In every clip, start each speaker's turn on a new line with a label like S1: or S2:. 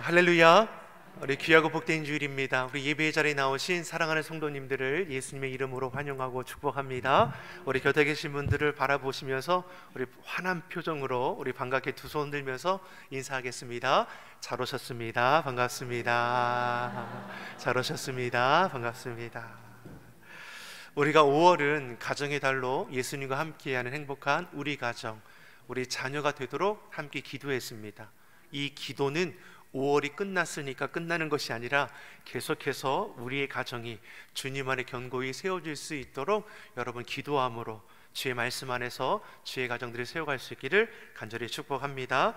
S1: 할렐루야. 우리 귀하고 복된 주일입니다. 우리 예배의 자리에 나오신 사랑하는 성도님들을 예수님의 이름으로 환영하고 축복합니다. 우리 곁에 계신 분들을 바라보시면서 우리 환한 표정으로 우리 반갑게 두 손 들면서 인사하겠습니다. 잘 오셨습니다. 반갑습니다. 잘 오셨습니다. 반갑습니다. 우리가 5월은 가정의 달로 예수님과 함께하는 행복한 우리 가정, 우리 자녀가 되도록 함께 기도했습니다. 이 기도는 5월이 끝났으니까 끝나는 것이 아니라 계속해서 우리의 가정이 주님 안에 견고히 세워질 수 있도록 여러분 기도함으로 주의 말씀 안에서 주의 가정들이 세워갈 수 있기를 간절히 축복합니다.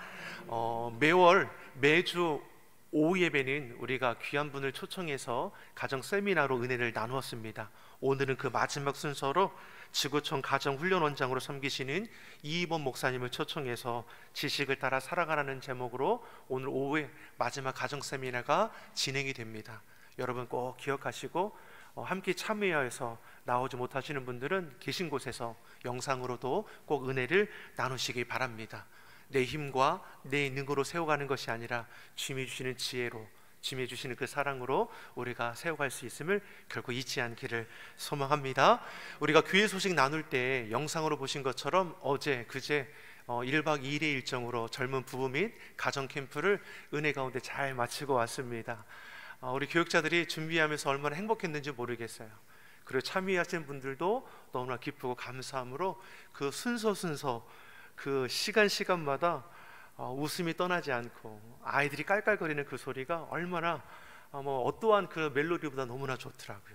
S1: 매주 오후 예배는 우리가 귀한 분을 초청해서 가정 세미나로 은혜를 나누었습니다. 오늘은 그 마지막 순서로 지구촌 가정훈련원장으로 섬기시는 이희범 목사님을 초청해서 지식을 따라 살아가라는 제목으로 오늘 오후에 마지막 가정 세미나가 진행이 됩니다. 여러분 꼭 기억하시고 함께 참여해서 나오지 못하시는 분들은 계신 곳에서 영상으로도 꼭 은혜를 나누시기 바랍니다. 내 힘과 내 능으로 세워가는 것이 아니라 주님이 주시는 지혜로, 주님이 주시는 그 사랑으로 우리가 세워갈 수 있음을 결코 잊지 않기를 소망합니다. 우리가 교회 소식 나눌 때 영상으로 보신 것처럼 어제 그제 1박 2일의 일정으로 젊은 부부 및 가정 캠프를 은혜 가운데 잘 마치고 왔습니다. 우리 교육자들이 준비하면서 얼마나 행복했는지 모르겠어요. 그리고 참여하신 분들도 너무나 기쁘고 감사함으로 그 순서 그 시간마다 웃음이 떠나지 않고 아이들이 깔깔거리는 그 소리가 얼마나 어떠한 그 멜로디보다 너무나 좋더라고요.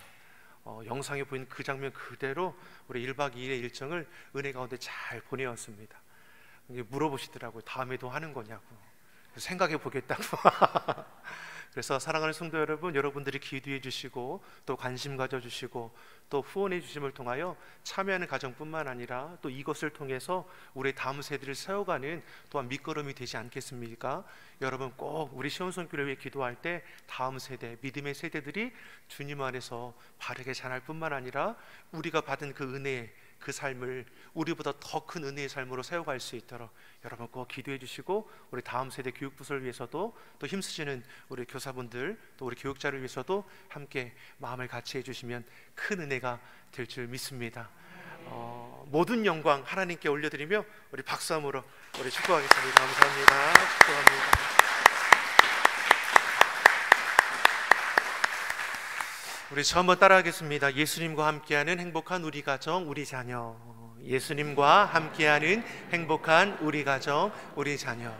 S1: 영상에 보이는 그 장면 그대로 우리 1박 2일의 일정을 은혜 가운데 잘 보내었습니다. 물어보시더라고요. 다음에도 하는 거냐고. 생각해 보겠다고. 그래서 사랑하는 성도 여러분, 여러분들이 기도해 주시고 또 관심 가져주시고 또 후원해 주심을 통하여 참여하는 가정뿐만 아니라 또 이것을 통해서 우리 다음 세대를 세워가는 또한 밑거름이 되지 않겠습니까? 여러분 꼭 우리 시온성교를 위해 기도할 때 다음 세대, 믿음의 세대들이 주님 안에서 바르게 자랄 뿐만 아니라 우리가 받은 그 은혜, 그 삶을 우리보다 더 큰 은혜의 삶으로 세워갈 수 있도록 여러분 꼭 기도해 주시고 우리 다음 세대 교육부서를 위해서도 또 힘쓰시는 우리 교사분들 또 우리 교육자를 위해서도 함께 마음을 같이 해주시면 큰 은혜가 될 줄 믿습니다. 모든 영광 하나님께 올려드리며 우리 박수함으로 우리 축복하겠습니다. 감사합니다. 축복합니다. 우리 저 한번 따라하겠습니다. 예수님과 함께하는 행복한 우리 가정, 우리 자녀. 예수님과 함께하는 행복한 우리 가정, 우리 자녀.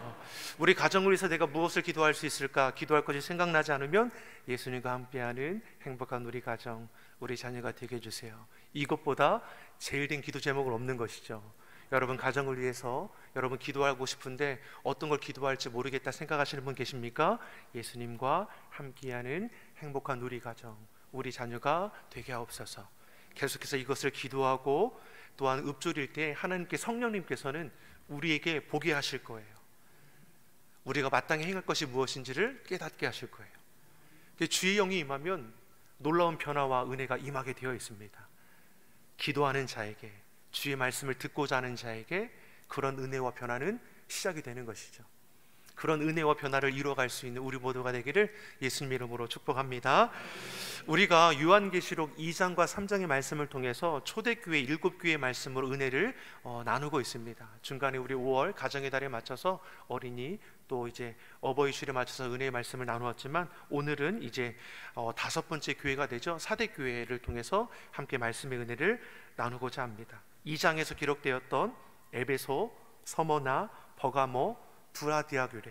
S1: 우리 가정을 위해서 내가 무엇을 기도할 수 있을까? 기도할 것이 생각나지 않으면 예수님과 함께하는 행복한 우리 가정, 우리 자녀가 되게 해주세요. 이것보다 제일 된 기도 제목은 없는 것이죠. 여러분 가정을 위해서 여러분 기도하고 싶은데 어떤 걸 기도할지 모르겠다 생각하시는 분 계십니까? 예수님과 함께하는 행복한 우리 가정, 우리 자녀가 되게 하옵소서. 계속해서 이것을 기도하고 또한 읊조릴 때 하나님께 성령님께서는 우리에게 보게 하실 거예요. 우리가 마땅히 행할 것이 무엇인지를 깨닫게 하실 거예요. 주의 영이 임하면 놀라운 변화와 은혜가 임하게 되어 있습니다. 기도하는 자에게, 주의 말씀을 듣고자 하는 자에게 그런 은혜와 변화는 시작이 되는 것이죠. 그런 은혜와 변화를 이루어갈 수 있는 우리 모두가 되기를 예수님 이름으로 축복합니다. 우리가 요한계시록 2장과 3장의 말씀을 통해서 초대교회 7교회의 말씀으로 은혜를 나누고 있습니다. 중간에 우리 5월 가정의 달에 맞춰서 어린이 또 이제 어버이주일에 맞춰서 은혜의 말씀을 나누었지만 오늘은 이제 5번째 교회가 되죠. 사대교회를 통해서 함께 말씀의 은혜를 나누고자 합니다. 2장에서 기록되었던 에베소, 서머나, 버가모, 두라디아 교회,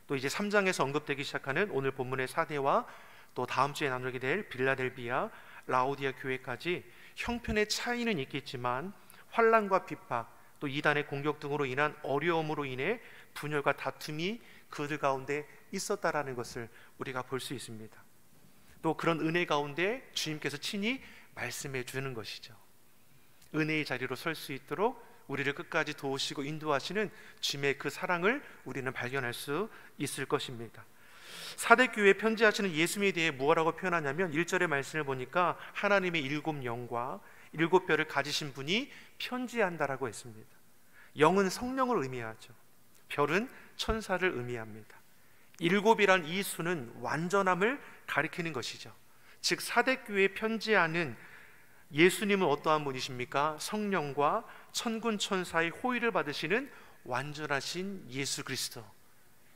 S1: 또 이제 3장에서 언급되기 시작하는 오늘 본문의 사대와 또 다음 주에 나누게 될 빌라델비아, 라오디아 교회까지 형편의 차이는 있겠지만 환난과 핍박, 또 이단의 공격 등으로 인한 어려움으로 인해 분열과 다툼이 그들 가운데 있었다라는 것을 우리가 볼 수 있습니다. 또 그런 은혜 가운데 주님께서 친히 말씀해 주는 것이죠. 은혜의 자리로 설 수 있도록 우리를 끝까지 도우시고 인도하시는 주님의 그 사랑을 우리는 발견할 수 있을 것입니다. 사대교회에 편지하시는 예수님에 대해 무엇라고 표현하냐면 1절의 말씀을 보니까 하나님의 7영과 7뼈를 가지신 분이 편지한다라고 했습니다. 영은 성령을 의미하죠. 별은 천사를 의미합니다. 일곱이란 이 수는 완전함을 가리키는 것이죠. 즉 사대 교회에 편지하는 예수님은 어떠한 분이십니까? 성령과 천군 천사의 호의를 받으시는 완전하신 예수 그리스도,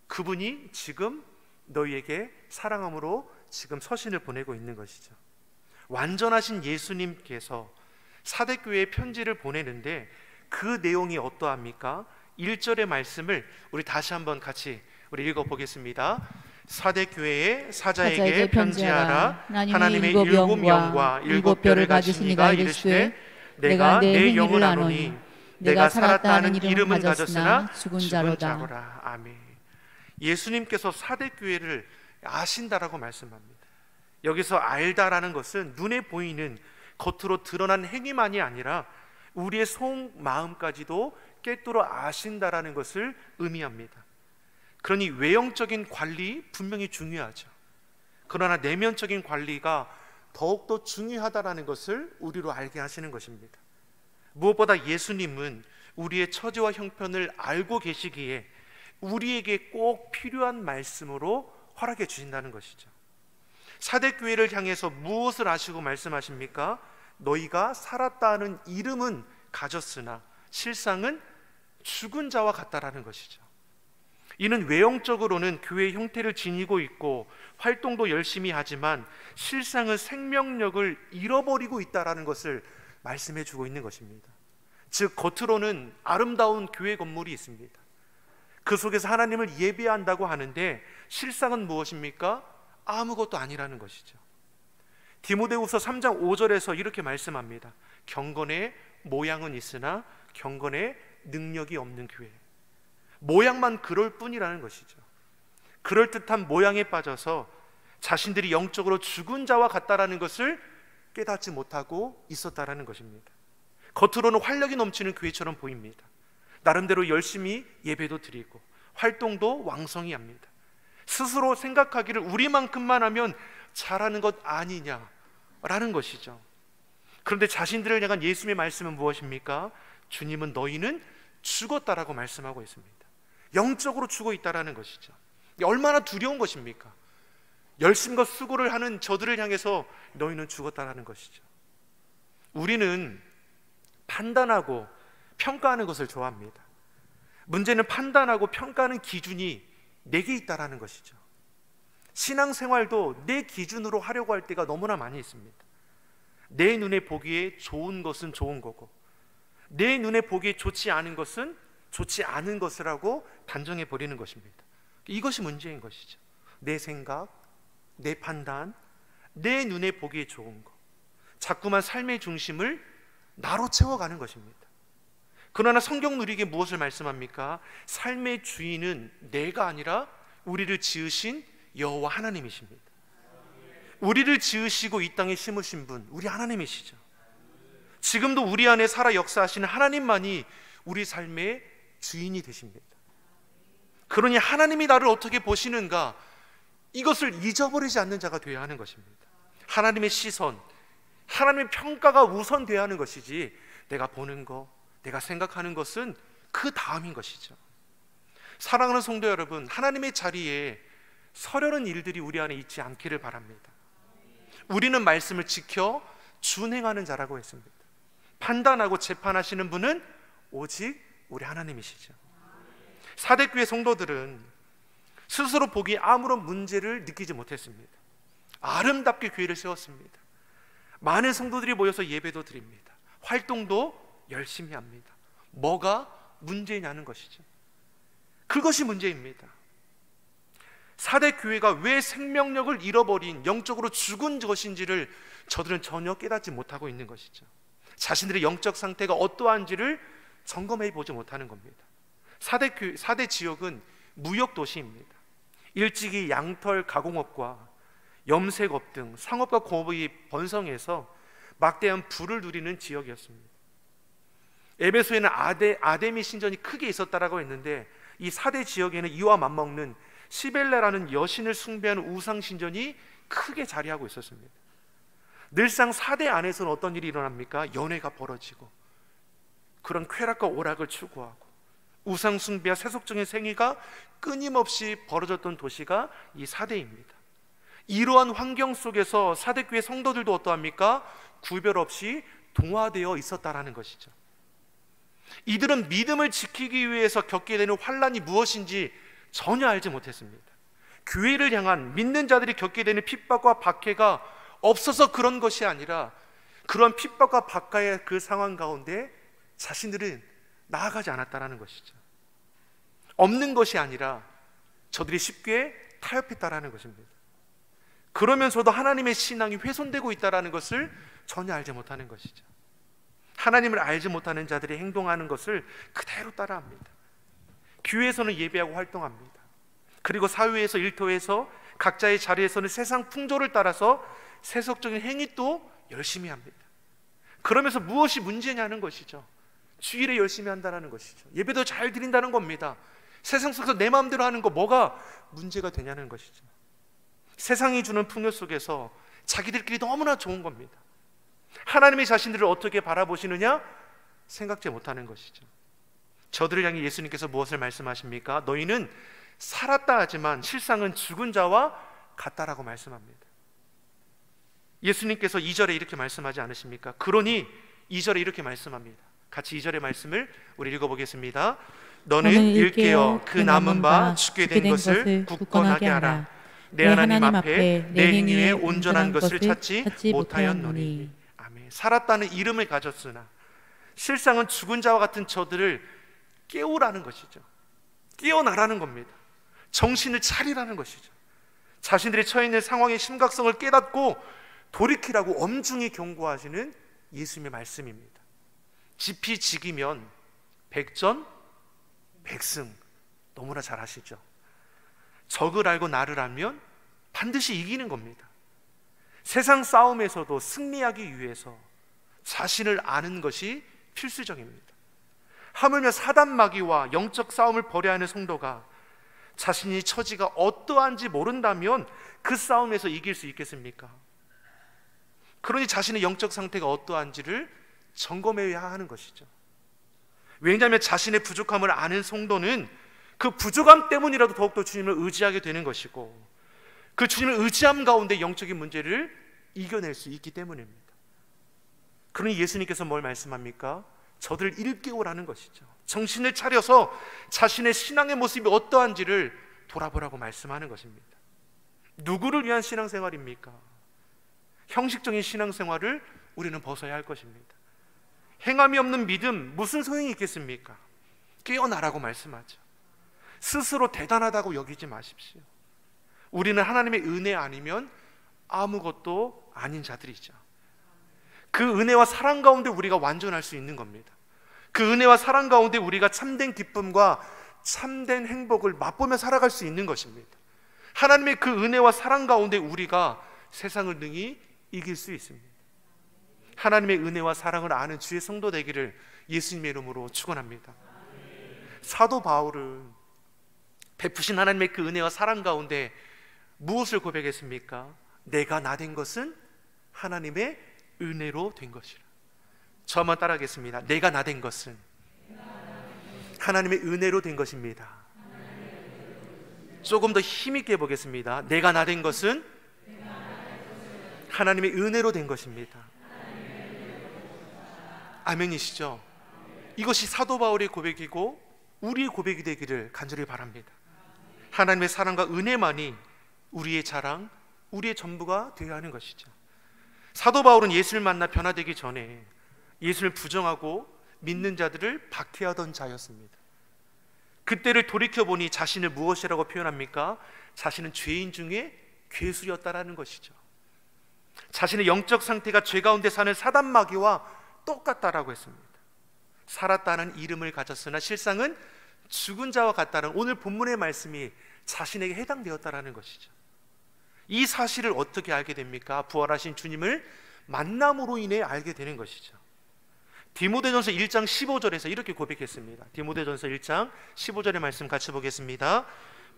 S1: 그분이 지금 너희에게 사랑함으로 지금 서신을 보내고 있는 것이죠. 완전하신 예수님께서 사대 교회에 편지를 보내는데 그 내용이 어떠합니까? 1절의 말씀을 우리 다시 한번 같이 우리 읽어보겠습니다. 사대 교회의 사자에게 편지하라. 하나님의 일곱 영과 일곱 뼈를 가지신 이가 이르시되 내가 내 영을 아노니 내가 살았다 하는 이름은 가졌으나 죽은 자로다. 아멘. 예수님께서 사대 교회를 아신다라고 말씀합니다. 여기서 알다라는 것은 눈에 보이는 겉으로 드러난 행위만이 아니라 우리의 속마음까지도 꿰뚫어 아신다라는 것을 의미합니다. 그러니 외형적인 관리 분명히 중요하죠. 그러나 내면적인 관리가 더욱더 중요하다라는 것을 우리로 알게 하시는 것입니다. 무엇보다 예수님은 우리의 처지와 형편을 알고 계시기에 우리에게 꼭 필요한 말씀으로 허락해 주신다는 것이죠. 사대 교회를 향해서 무엇을 아시고 말씀하십니까? 너희가 살았다 하는 이름은 가졌으나 실상은 죽은 자와 같다라는 것이죠. 이는 외형적으로는 교회의 형태를 지니고 있고 활동도 열심히 하지만 실상은 생명력을 잃어버리고 있다라는 것을 말씀해 주고 있는 것입니다. 즉 겉으로는 아름다운 교회 건물이 있습니다. 그 속에서 하나님을 예배한다고 하는데 실상은 무엇입니까? 아무것도 아니라는 것이죠. 디모데후서 3장 5절에서 이렇게 말씀합니다. 경건의 모양은 있으나 경건의 능력이 없는 교회. 모양만 그럴 뿐이라는 것이죠. 그럴듯한 모양에 빠져서 자신들이 영적으로 죽은 자와 같다라는 것을 깨닫지 못하고 있었다라는 것입니다. 겉으로는 활력이 넘치는 교회처럼 보입니다. 나름대로 열심히 예배도 드리고 활동도 왕성히 합니다. 스스로 생각하기를 우리만큼만 하면 잘하는 것 아니냐라는 것이죠. 그런데 자신들을 향한 예수님의 말씀은 무엇입니까? 주님은 너희는 죽었다라고 말씀하고 있습니다. 영적으로 죽어 있다라는 것이죠. 얼마나 두려운 것입니까? 열심과 수고를 하는 저들을 향해서 너희는 죽었다라는 것이죠. 우리는 판단하고 평가하는 것을 좋아합니다. 문제는 판단하고 평가하는 기준이 내게 있다라는 것이죠. 신앙생활도 내 기준으로 하려고 할 때가 너무나 많이 있습니다. 내 눈에 보기에 좋은 것은 좋은 거고 내 눈에 보기에 좋지 않은 것은 좋지 않은 것이라고 단정해 버리는 것입니다. 이것이 문제인 것이죠. 내 생각, 내 판단, 내 눈에 보기에 좋은 것, 자꾸만 삶의 중심을 나로 채워가는 것입니다. 그러나 성경 누리기에 무엇을 말씀합니까? 삶의 주인은 내가 아니라 우리를 지으신 여호와 하나님이십니다. 우리를 지으시고 이 땅에 심으신 분, 우리 하나님이시죠. 지금도 우리 안에 살아 역사하시는 하나님만이 우리 삶의 주인이 되십니다. 그러니 하나님이 나를 어떻게 보시는가, 이것을 잊어버리지 않는 자가 되어야 하는 것입니다. 하나님의 시선, 하나님의 평가가 우선되어야 하는 것이지 내가 보는 것, 내가 생각하는 것은 그 다음인 것이죠. 사랑하는 성도 여러분, 하나님의 자리에 서려는 일들이 우리 안에 있지 않기를 바랍니다. 우리는 말씀을 지켜 준행하는 자라고 했습니다. 판단하고 재판하시는 분은 오직 우리 하나님이시죠. 사대교회 성도들은 스스로 보기에 아무런 문제를 느끼지 못했습니다. 아름답게 교회를 세웠습니다. 많은 성도들이 모여서 예배도 드립니다. 활동도 열심히 합니다. 뭐가 문제냐는 것이죠. 그것이 문제입니다. 사대교회가 왜 생명력을 잃어버린 영적으로 죽은 것인지를 저들은 전혀 깨닫지 못하고 있는 것이죠. 자신들의 영적 상태가 어떠한지를 점검해 보지 못하는 겁니다. 사대 지역은 무역 도시입니다. 일찍이 양털 가공업과 염색업 등 상업과 공업이 번성해서 막대한 부를 누리는 지역이었습니다. 에베소에는 아데미 신전이 크게 있었다라고 했는데 이 사대 지역에는 이와 맞먹는 시벨레라는 여신을 숭배하는 우상 신전이 크게 자리하고 있었습니다. 늘상 사대 안에서는 어떤 일이 일어납니까? 연회가 벌어지고 그런 쾌락과 오락을 추구하고 우상숭배와 세속적인 생애가 끊임없이 벌어졌던 도시가 이 사대입니다. 이러한 환경 속에서 사대교회 성도들도 어떠합니까? 구별 없이 동화되어 있었다라는 것이죠. 이들은 믿음을 지키기 위해서 겪게 되는 환난이 무엇인지 전혀 알지 못했습니다. 교회를 향한 믿는 자들이 겪게 되는 핍박과 박해가 없어서 그런 것이 아니라 그런 핍박과 박해의 그 상황 가운데 자신들은 나아가지 않았다라는 것이죠. 없는 것이 아니라 저들이 쉽게 타협했다라는 것입니다. 그러면서도 하나님의 신앙이 훼손되고 있다라는 것을 전혀 알지 못하는 것이죠. 하나님을 알지 못하는 자들이 행동하는 것을 그대로 따라합니다. 교회에서는 예배하고 활동합니다. 그리고 사회에서, 일터에서, 각자의 자리에서는 세상 풍조를 따라서 세속적인 행위도 열심히 합니다. 그러면서 무엇이 문제냐는 것이죠. 주일에 열심히 한다는 것이죠. 예배도 잘 드린다는 겁니다. 세상 속에서 내 마음대로 하는 거 뭐가 문제가 되냐는 것이죠. 세상이 주는 풍요 속에서 자기들끼리 너무나 좋은 겁니다. 하나님의 자신들을 어떻게 바라보시느냐? 생각지 못하는 것이죠. 저들을 향해 예수님께서 무엇을 말씀하십니까? 너희는 살았다 하지만 실상은 죽은 자와 같다라고 말씀합니다. 예수님께서 2절에 이렇게 말씀하지 않으십니까? 그러니 2절에 이렇게 말씀합니다. 같이 2절의 말씀을 우리 읽어보겠습니다. 너는 일깨어 그 남은 바 죽게 된 것을 굳건하게 하라. 내 하나님 앞에 내 행위에 온전한 것을 찾지 못하였노니. 아멘. 살았다는 이름을 가졌으나 실상은 죽은 자와 같은 저들을 깨우라는 것이죠. 깨어나라는 겁니다. 정신을 차리라는 것이죠. 자신들이 처해 있는 상황의 심각성을 깨닫고 돌이키라고 엄중히 경고하시는 예수님의 말씀입니다. 지피지기면 백전백승, 너무나 잘 아시죠? 적을 알고 나를 알면 반드시 이기는 겁니다. 세상 싸움에서도 승리하기 위해서 자신을 아는 것이 필수적입니다. 하물며 사단 마귀와 영적 싸움을 벌여야 하는 성도가 자신이 처지가 어떠한지 모른다면 그 싸움에서 이길 수 있겠습니까? 그러니 자신의 영적 상태가 어떠한지를 점검해야 하는 것이죠. 왜냐하면 자신의 부족함을 아는 성도는 그 부족함 때문이라도 더욱더 주님을 의지하게 되는 것이고, 그 주님을 의지함 가운데 영적인 문제를 이겨낼 수 있기 때문입니다. 그러니 예수님께서 뭘 말씀합니까? 저들을 일깨우라는 것이죠. 정신을 차려서 자신의 신앙의 모습이 어떠한지를 돌아보라고 말씀하는 것입니다. 누구를 위한 신앙생활입니까? 형식적인 신앙생활을 우리는 벗어야 할 것입니다. 행함이 없는 믿음 무슨 소용이 있겠습니까? 깨어나라고 말씀하죠. 스스로 대단하다고 여기지 마십시오. 우리는 하나님의 은혜 아니면 아무것도 아닌 자들이죠. 그 은혜와 사랑 가운데 우리가 완전할 수 있는 겁니다. 그 은혜와 사랑 가운데 우리가 참된 기쁨과 참된 행복을 맛보며 살아갈 수 있는 것입니다. 하나님의 그 은혜와 사랑 가운데 우리가 세상을 능히 이길 수 있습니다. 하나님의 은혜와 사랑을 아는 주의 성도 되기를 예수님의 이름으로 축원합니다. 사도 바울은 베푸신 하나님의 그 은혜와 사랑 가운데 무엇을 고백했습니까? 내가 나 된 것은 하나님의 은혜로 된 것이라. 저 한번 따라하겠습니다. 내가 나 된 것은 하나님의 은혜로 된 것입니다. 조금 더 힘있게 해보겠습니다. 내가 나 된 것은 하나님의 은혜로 된 것입니다. 아멘이시죠? 이것이 사도 바울의 고백이고 우리의 고백이 되기를 간절히 바랍니다. 하나님의 사랑과 은혜만이 우리의 자랑, 우리의 전부가 되어야 하는 것이죠. 사도 바울은 예수를 만나 변화되기 전에 예수를 부정하고 믿는 자들을 박해하던 자였습니다. 그때를 돌이켜보니 자신을 무엇이라고 표현합니까? 자신은 죄인 중에 괴수였다라는 것이죠. 자신의 영적 상태가 죄 가운데 사는 사단 마귀와 똑같다라고 했습니다. 살았다는 이름을 가졌으나 실상은 죽은 자와 같다는 오늘 본문의 말씀이 자신에게 해당되었다라는 것이죠. 이 사실을 어떻게 알게 됩니까? 부활하신 주님을 만남으로 인해 알게 되는 것이죠. 디모데전서 1장 15절에서 이렇게 고백했습니다. 디모데전서 1장 15절의 말씀 같이 보겠습니다.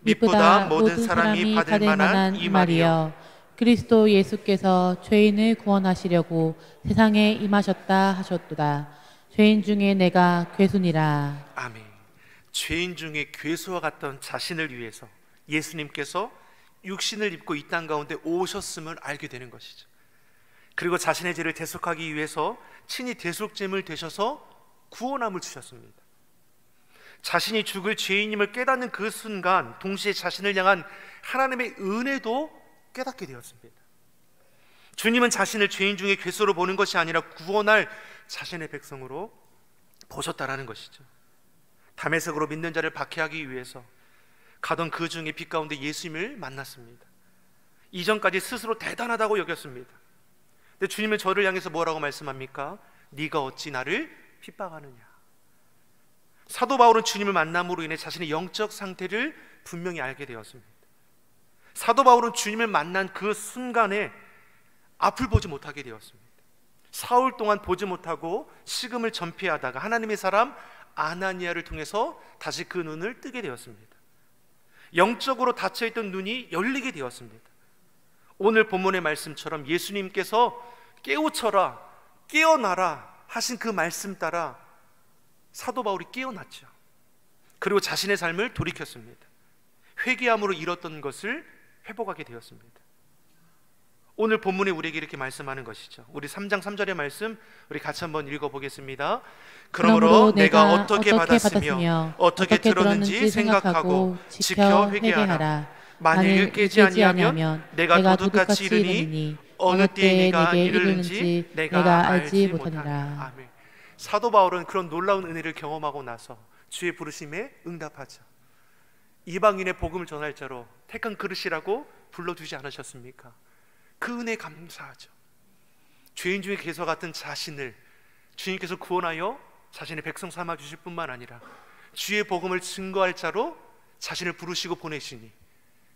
S1: 믿보다 모든 사람이 받을 만한 이 말이여, 그리스도 예수께서 죄인을 구원하시려고 세상에 임하셨다 하셨도다. 죄인 중에 내가 괴순이라. 아멘. 죄인 중에 괴수와 같던 자신을 위해서 예수님께서 육신을 입고 이 땅 가운데 오셨음을 알게 되는 것이죠. 그리고 자신의 죄를 대속하기 위해서 친히 대속제물 되셔서 구원함을 주셨습니다. 자신이 죽을 죄인임을 깨닫는 그 순간 동시에 자신을 향한 하나님의 은혜도 깨닫게 되었습니다. 주님은 자신을 죄인 중에 괴수로 보는 것이 아니라 구원할 자신의 백성으로 보셨다라는 것이죠. 다메섹으로 믿는 자를 박해하기 위해서 가던 그 중에 빛 가운데 예수님을 만났습니다. 이전까지 스스로 대단하다고 여겼습니다. 근데 주님은 저를 향해서 뭐라고 말씀합니까? 네가 어찌 나를 핍박하느냐. 사도 바울은 주님을 만남으로 인해 자신의 영적 상태를 분명히 알게 되었습니다. 사도 바울은 주님을 만난 그 순간에 앞을 보지 못하게 되었습니다. 사흘 동안 보지 못하고 식음을 전폐하다가 하나님의 사람 아나니아를 통해서 다시 그 눈을 뜨게 되었습니다. 영적으로 닫혀있던 눈이 열리게 되었습니다. 오늘 본문의 말씀처럼 예수님께서 깨우쳐라, 깨어나라 하신 그 말씀 따라 사도 바울이 깨어났죠. 그리고 자신의 삶을 돌이켰습니다. 회개함으로 잃었던 것을 회복하게 되었습니다. 오늘 본문에 우리에게 이렇게 말씀하는 것이죠. 우리 3장 3절의 말씀 우리 같이 한번 읽어보겠습니다. 그러므로 내가 어떻게 받았으며 어떻게 들었는지 생각하고 지켜 회개하라. 만일 깨지 아니하면 내가 도둑같이 이르니 어느 때에 네가 이르는지 내가 알지 못하리라. 아멘. 사도 바울은 그런 놀라운 은혜를 경험하고 나서 주의 부르심에 응답하죠. 이방인의 복음을 전할 자로 택한 그릇이라고 불러주지 않으셨습니까? 그 은혜에 감사하죠. 죄인 중에 괴수와 같은 자신을 주님께서 구원하여 자신의 백성 삼아 주실 뿐만 아니라 주의 복음을 증거할 자로 자신을 부르시고 보내시니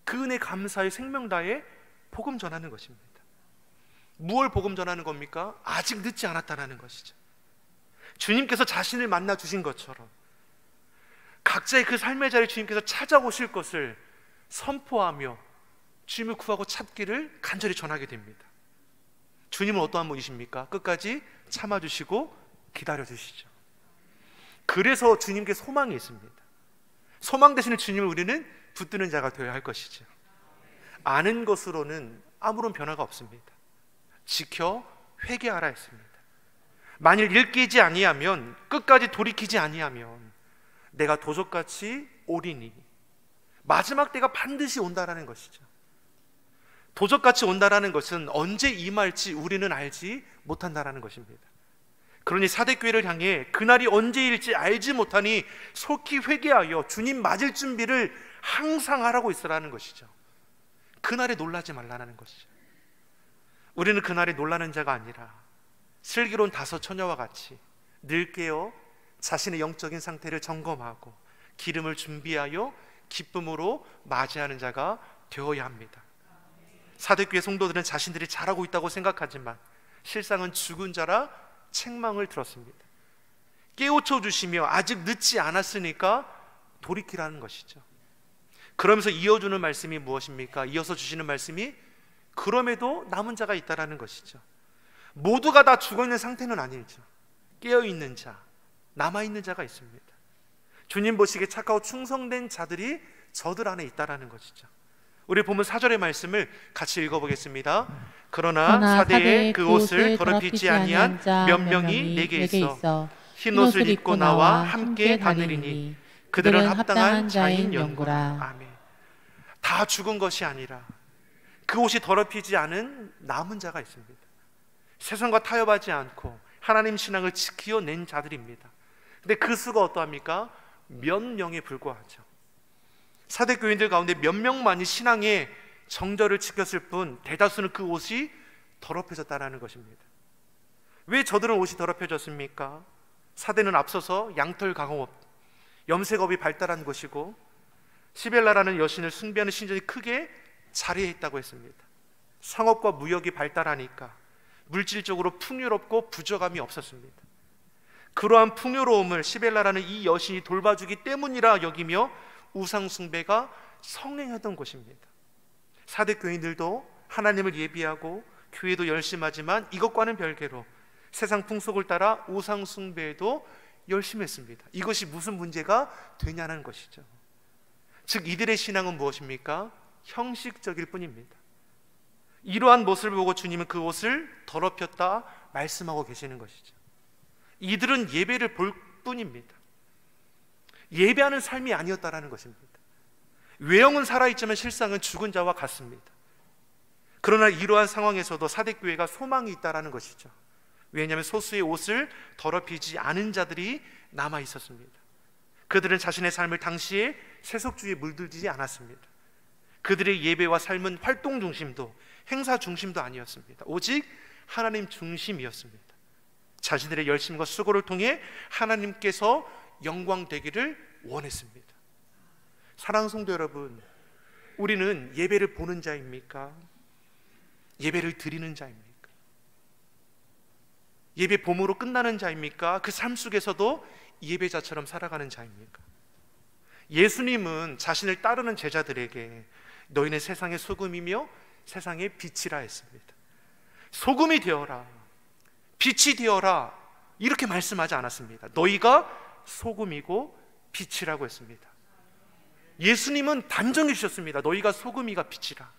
S1: 그 은혜 감사의 생명 다해 복음 전하는 것입니다. 무엇을 복음 전하는 겁니까? 아직 늦지 않았다는 것이죠. 주님께서 자신을 만나 주신 것처럼 각자의 그 삶의 자리에 주님께서 찾아오실 것을 선포하며 주님을 구하고 찾기를 간절히 전하게 됩니다. 주님은 어떠한 분이십니까? 끝까지 참아주시고 기다려주시죠. 그래서 주님께 소망이 있습니다. 소망 되시는 주님을 우리는 붙드는 자가 되어야 할 것이죠. 아는 것으로는 아무런 변화가 없습니다. 지켜 회개하라 했습니다. 만일 일깨지 아니하면, 끝까지 돌이키지 아니하면 내가 도적같이 오리니, 마지막 때가 반드시 온다라는 것이죠. 도적같이 온다라는 것은 언제 임할지 우리는 알지 못한다라는 것입니다. 그러니 사대교회를 향해 그날이 언제일지 알지 못하니 속히 회개하여 주님 맞을 준비를 항상 하라고 있으라는 것이죠. 그날에 놀라지 말라는 것이죠. 우리는 그날에 놀라는 자가 아니라 슬기로운 다섯 처녀와 같이 늘 깨어 자신의 영적인 상태를 점검하고 기름을 준비하여 기쁨으로 맞이하는 자가 되어야 합니다. 사대교회 성도들은 자신들이 잘하고 있다고 생각하지만 실상은 죽은 자라 책망을 들었습니다. 깨우쳐 주시며 아직 늦지 않았으니까 돌이키라는 것이죠. 그러면서 이어주는 말씀이 무엇입니까? 이어서 주시는 말씀이 그럼에도 남은 자가 있다라는 것이죠. 모두가 다 죽어있는 상태는 아니죠. 깨어있는 자, 남아있는 자가 있습니다. 주님 보시기에 착하고 충성된 자들이 저들 안에 있다라는 것이죠. 우리 보면 4절의 말씀을 같이 읽어보겠습니다. 그러나 사대에 그 옷을 더럽히지 아니한 몇 명이 내게 있어 흰 옷을 입고 나와 함께 다니리니 그들은 합당한 자인 영구라. 아멘. 다 죽은 것이 아니라 그 옷이 더럽히지 않은 남은 자가 있습니다. 세상과 타협하지 않고 하나님 신앙을 지켜낸 자들입니다. 근데 그 수가 어떠합니까? 몇 명에 불과하죠. 사대 교인들 가운데 몇 명만이 신앙의 정절을 지켰을 뿐 대다수는 그 옷이 더럽혀졌다는 것입니다. 왜 저들은 옷이 더럽혀졌습니까? 사대는 앞서서 양털 강업, 염색업이 발달한 것이고 시벨라라는 여신을 숭배하는 신전이 크게 자리했다고 했습니다. 상업과 무역이 발달하니까 물질적으로 풍요롭고 부족함이 없었습니다. 그러한 풍요로움을 시벨라라는 이 여신이 돌봐주기 때문이라 여기며 우상 숭배가 성행하던 것입니다. 사대 교인들도 하나님을 예비하고 교회도 열심하지만 이것과는 별개로 세상 풍속을 따라 우상 숭배에도 열심히 했습니다. 이것이 무슨 문제가 되냐는 것이죠. 즉 이들의 신앙은 무엇입니까? 형식적일 뿐입니다. 이러한 모습을 보고 주님은 그 옷을 더럽혔다 말씀하고 계시는 것이죠. 이들은 예배를 볼 뿐입니다. 예배하는 삶이 아니었다라는 것입니다. 외형은 살아있지만 실상은 죽은 자와 같습니다. 그러나 이러한 상황에서도 사대교회가 소망이 있다라는 것이죠. 왜냐하면 소수의 옷을 더럽히지 않은 자들이 남아 있었습니다. 그들은 자신의 삶을 당시에 세속주의에 물들지 않았습니다. 그들의 예배와 삶은 활동 중심도 행사 중심도 아니었습니다. 오직 하나님 중심이었습니다. 자신들의 열심과 수고를 통해 하나님께서 영광되기를 원했습니다. 사랑하는 성도 여러분, 우리는 예배를 보는 자입니까? 예배를 드리는 자입니까? 예배 봄으로 끝나는 자입니까? 그 삶 속에서도 예배자처럼 살아가는 자입니까? 예수님은 자신을 따르는 제자들에게 너희는 세상의 소금이며 세상의 빛이라 했습니다. 소금이 되어라, 빛이 되어라, 이렇게 말씀하지 않았습니다. 너희가 소금이고 빛이라고 했습니다. 예수님은 단정해 주셨습니다. 너희가 소금이가 빛이라.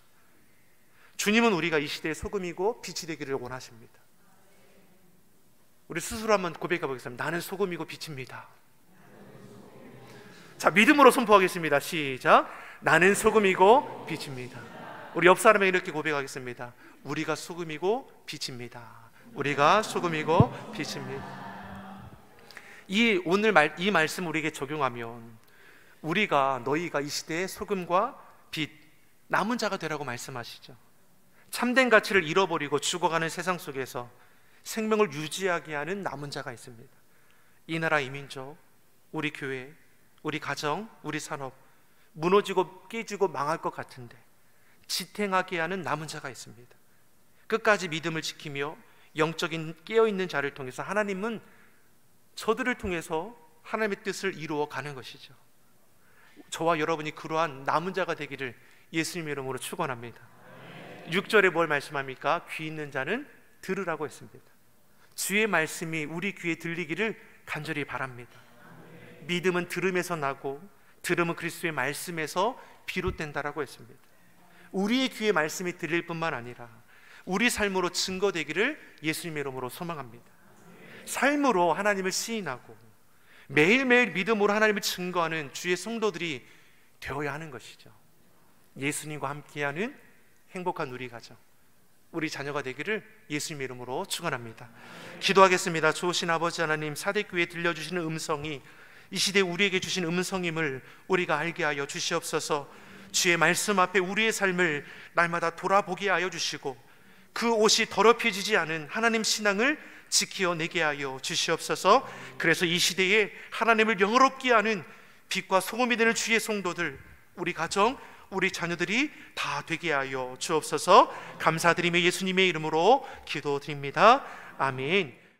S1: 주님은 우리가 이 시대의 소금이고 빛이 되기를 원하십니다. 우리 스스로 한번 고백해 보겠습니다. 나는 소금이고 빛입니다. 자, 믿음으로 선포하겠습니다. 시작. 나는 소금이고 빛입니다. 우리 옆 사람에게 이렇게 고백하겠습니다. 우리가 소금이고 빛입니다. 우리가 소금이고 빛입니다. 이 말씀 우리에게 적용하면 우리가 너희가 이 시대의 소금과 빛, 남은 자가 되라고 말씀하시죠. 참된 가치를 잃어버리고 죽어가는 세상 속에서 생명을 유지하게 하는 남은 자가 있습니다. 이 나라, 이 민족, 우리 교회, 우리 가정, 우리 산업 무너지고 깨지고 망할 것 같은데 지탱하게 하는 남은 자가 있습니다. 끝까지 믿음을 지키며 영적인 깨어있는 자를 통해서 하나님은 저들을 통해서 하나님의 뜻을 이루어 가는 것이죠. 저와 여러분이 그러한 남은 자가 되기를 예수님의 이름으로 축원합니다. 6절에 뭘 말씀합니까? 귀 있는 자는 들으라고 했습니다. 주의 말씀이 우리 귀에 들리기를 간절히 바랍니다. 믿음은 들음에서 나고 들음은 그리스도의 말씀에서 비롯된다라고 했습니다. 우리의 귀에 말씀이 들릴 뿐만 아니라 우리 삶으로 증거되기를 예수님의 이름으로 소망합니다. 삶으로 하나님을 시인하고 매일매일 믿음으로 하나님을 증거하는 주의 성도들이 되어야 하는 것이죠. 예수님과 함께하는 행복한 우리 가정, 우리 자녀가 되기를 예수님의 이름으로 축원합니다. 기도하겠습니다. 좋으신 아버지 하나님, 사대교회에 들려주시는 음성이 이 시대에 우리에게 주신 음성임을 우리가 알게 하여 주시옵소서. 주의 말씀 앞에 우리의 삶을 날마다 돌아보게 하여 주시고 그 옷이 더럽혀지지 않은 하나님 신앙을 지켜내게 하여 주시옵소서. 그래서 이 시대에 하나님을 영화롭게 하는 빛과 소금이 되는 주의 성도들, 우리 가정, 우리 자녀들이 다 되게 하여 주옵소서. 감사드리며 예수님의 이름으로 기도드립니다. 아멘.